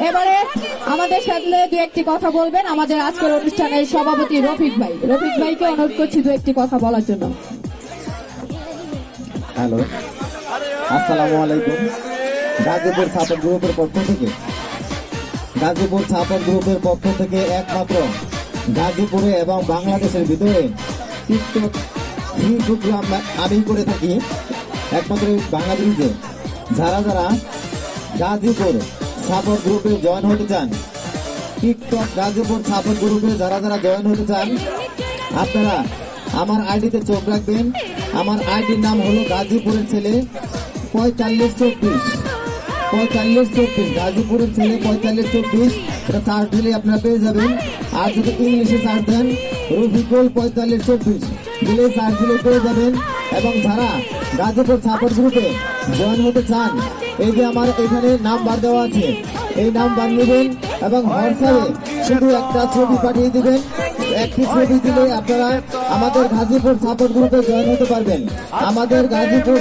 এবারে আমাদের সাথে দু একটি কথা বলবেন আমাদের আজকের অনুষ্ঠানের সভাপতি রফিক ভাই। রফিক ভাইকে অনুরোধ করছি দু একটি কথা বলার জন্য। হ্যালো, আসসালামু আলাইকুম। গাজীপুর সাপোর্ট গ্রুপের পক্ষ থেকে একমাত্র গাজীপুরে এবং বাংলাদেশের ভিতরে টিকটক ফ্রি প্রোগ্রাম আমি করে থাকি। একমাত্র বাংলাদেশে যারা গাজীপুর সাপোর্ট গ্রুপে জয়েন হতে চান, টিকটক গাজীপুর সাপোর্ট গ্রুপে যারা জয়েন হতে চান, আপনারা আমার আইডিতে চোখ রাখবেন। আমার আইডির নাম হলো গাজীপুরের ছেলে 4524 গাজীপুরের ছেলে 4524। এটা সার্চ দিলে আপনারা পেয়ে যাবেন। আর যদি ইংলিশে সার্চ দেন রফিকুল 4524 দিলে সার্চ দিলে পেয়ে যাবেন। এবং যারা গাজীপুর সাপোর্ট গ্রুপে জয়েন হতে চান, এই যে আমার এখানে নাম্বার দেওয়া আছে, এই নাম্বার নেবেন এবং হোয়াটসঅ্যাপে শুধু একটা ছবি পাঠিয়ে দিবেন। একটি ছবি দিলে আপনারা আমাদের গাজীপুর সাপোর্ট গ্রুপে জয়েন হতে পারবেন। আমাদের গাজীপুর